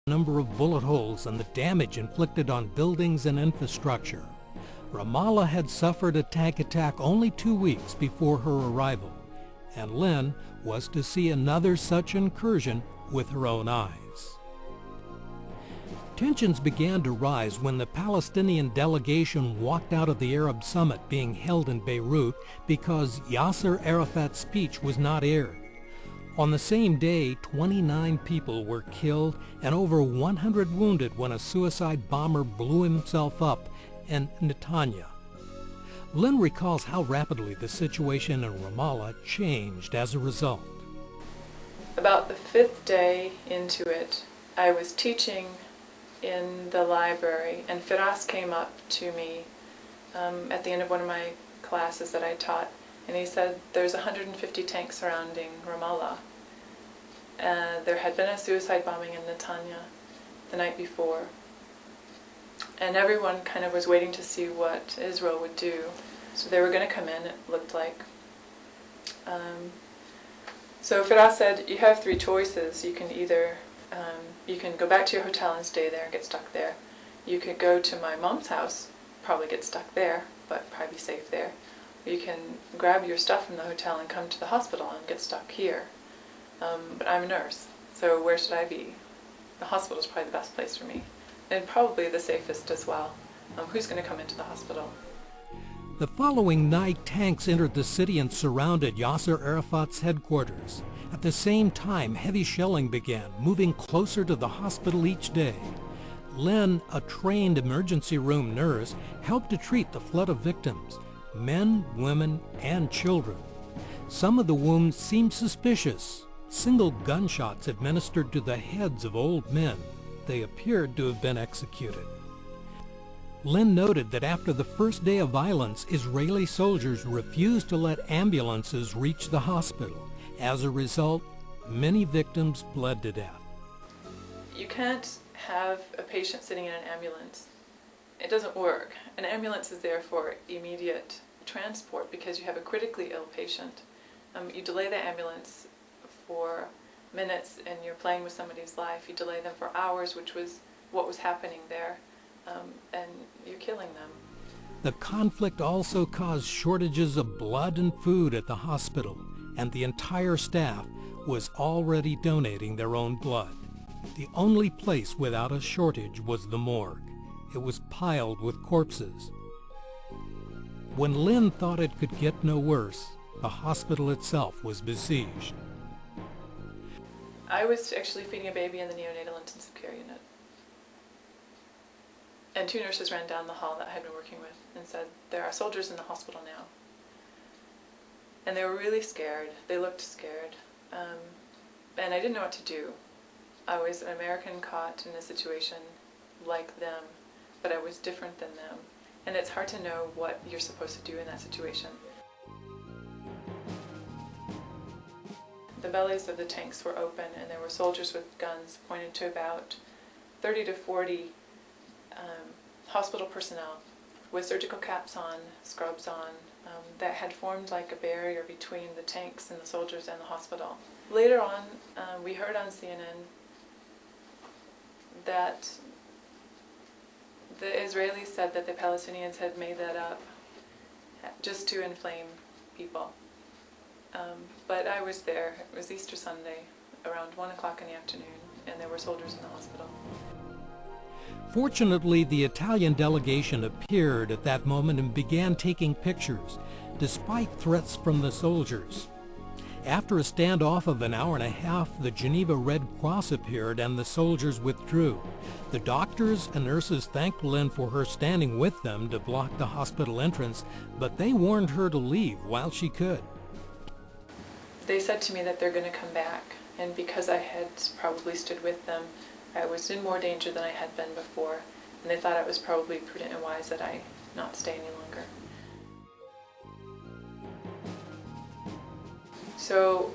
number of bullet holes and the damage inflicted on buildings and infrastructure. Ramallah had suffered a tank attack only 2 weeks before her arrival, and Lynn was to see another such incursion with her own eyes. Tensions began to rise when the Palestinian delegation walked out of the Arab summit being held in Beirut because Yasser Arafat's speech was not aired. On the same day, 29 people were killed and over 100 wounded when a suicide bomber blew himself up in Netanya. Lynn recalls how rapidly the situation in Ramallah changed as a result. About the 5th day into it, I was teaching in the library, and Firas came up to me at the end of one of my classes that I taught, and he said, "There's 150 tanks surrounding Ramallah. There had been a suicide bombing in Netanya the night before, and everyone kind of was waiting to see what Israel would do. So they were going to come in, it looked like. So Firas said, you have 3 choices. You can either you can go back to your hotel and stay there and get stuck there. You could go to my mom's house, probably get stuck there, but probably be safe there. Or you can grab your stuff from the hotel and come to the hospital and get stuck here. But I'm a nurse, so where should I be? The hospital is probably the best place for me, and probably the safest as well. Who's going to come into the hospital?" The following night, tanks entered the city and surrounded Yasser Arafat's headquarters. At the same time, heavy shelling began, moving closer to the hospital each day. Lynn, a trained emergency room nurse, helped to treat the flood of victims, men, women, and children. Some of the wounds seemed suspicious. Single gunshots administered to the heads of old men. They appeared to have been executed. Lynn noted that after the first day of violence, Israeli soldiers refused to let ambulances reach the hospital. As a result, many victims bled to death. You can't have a patient sitting in an ambulance. It doesn't work. An ambulance is there for immediate transport because you have a critically ill patient. You delay the ambulance for minutes and you're playing with somebody's life. You delay them for hours, which was what was happening there, and you're killing them. The conflict also caused shortages of blood and food at the hospital, and the entire staff was already donating their own blood. The only place without a shortage was the morgue. It was piled with corpses. When Lynn thought it could get no worse, the hospital itself was besieged. I was actually feeding a baby in the neonatal intensive care unit. And 2 nurses ran down the hall that I had been working with and said, "There are soldiers in the hospital now." And they were really scared. They looked scared. And I didn't know what to do. I was an American caught in a situation like them, but I was different than them. And it's hard to know what you're supposed to do in that situation. The bellies of the tanks were open, and there were soldiers with guns pointed to about 30 to 40 hospital personnel with surgical caps on, scrubs on, that had formed like a barrier between the tanks and the soldiers and the hospital. Later on, we heard on CNN that the Israelis said that the Palestinians had made that up just to inflame people. But I was there. It was Easter Sunday, around 1 o'clock in the afternoon, and there were soldiers in the hospital. Fortunately, the Italian delegation appeared at that moment and began taking pictures, despite threats from the soldiers. After a standoff of an hour and a half, the Geneva Red Cross appeared and the soldiers withdrew. The doctors and nurses thanked Lynn for her standing with them to block the hospital entrance, but they warned her to leave while she could. They said to me that they're going to come back, and because I had probably stood with them, I was in more danger than I had been before, and they thought it was probably prudent and wise that I not stay any longer. So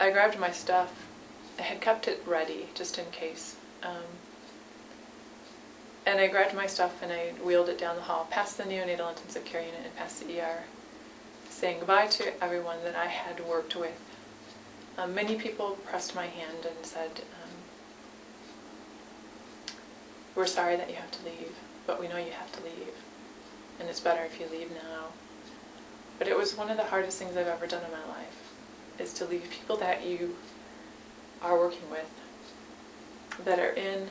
I grabbed my stuff. I had kept it ready just in case. And I grabbed my stuff and I wheeled it down the hall, past the neonatal intensive care unit and past the ER, saying goodbye to everyone that I had worked with. Many people pressed my hand and said, we're sorry that you have to leave, but we know you have to leave, and it's better if you leave now. But it was one of the hardest things I've ever done in my life, is to leave people that you are working with, that are in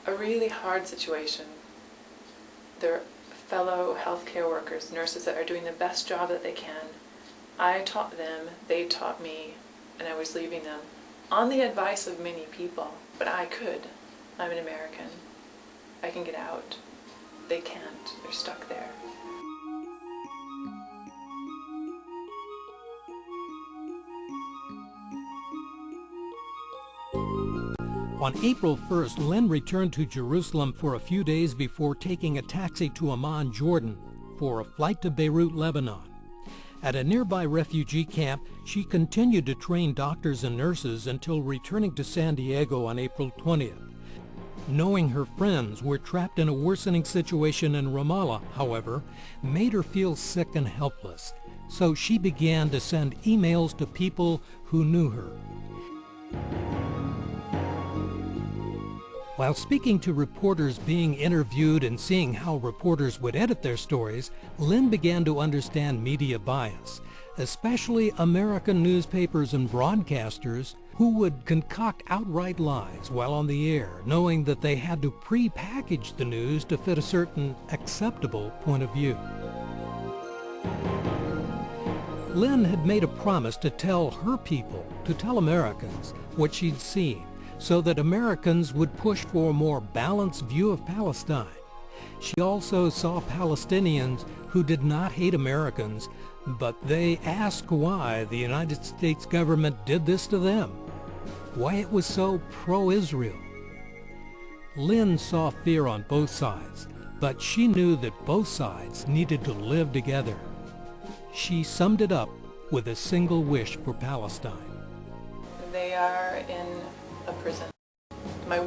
a really hard situation. They're fellow healthcare workers, nurses that are doing the best job that they can. I taught them, they taught me, and I was leaving them on the advice of many people. But I could. I'm an American. I can get out. They can't. They're stuck there. On April 1st, Lynn returned to Jerusalem for a few days before taking a taxi to Amman, Jordan, for a flight to Beirut, Lebanon. At a nearby refugee camp, she continued to train doctors and nurses until returning to San Diego on April 20th. Knowing her friends were trapped in a worsening situation in Ramallah, however, made her feel sick and helpless, so she began to send emails to people who knew her. While speaking to reporters being interviewed and seeing how reporters would edit their stories, Lynn began to understand media bias, especially American newspapers and broadcasters who would concoct outright lies while on the air, knowing that they had to pre-package the news to fit a certain acceptable point of view. Lynn had made a promise to tell her people, to tell Americans, what she'd seen, so that Americans would push for a more balanced view of Palestine. She also saw Palestinians who did not hate Americans, but they asked why the United States government did this to them, why it was so pro-Israel. Lynn saw fear on both sides, but she knew that both sides needed to live together. She summed it up with a single wish for Palestine. They are in a prison. My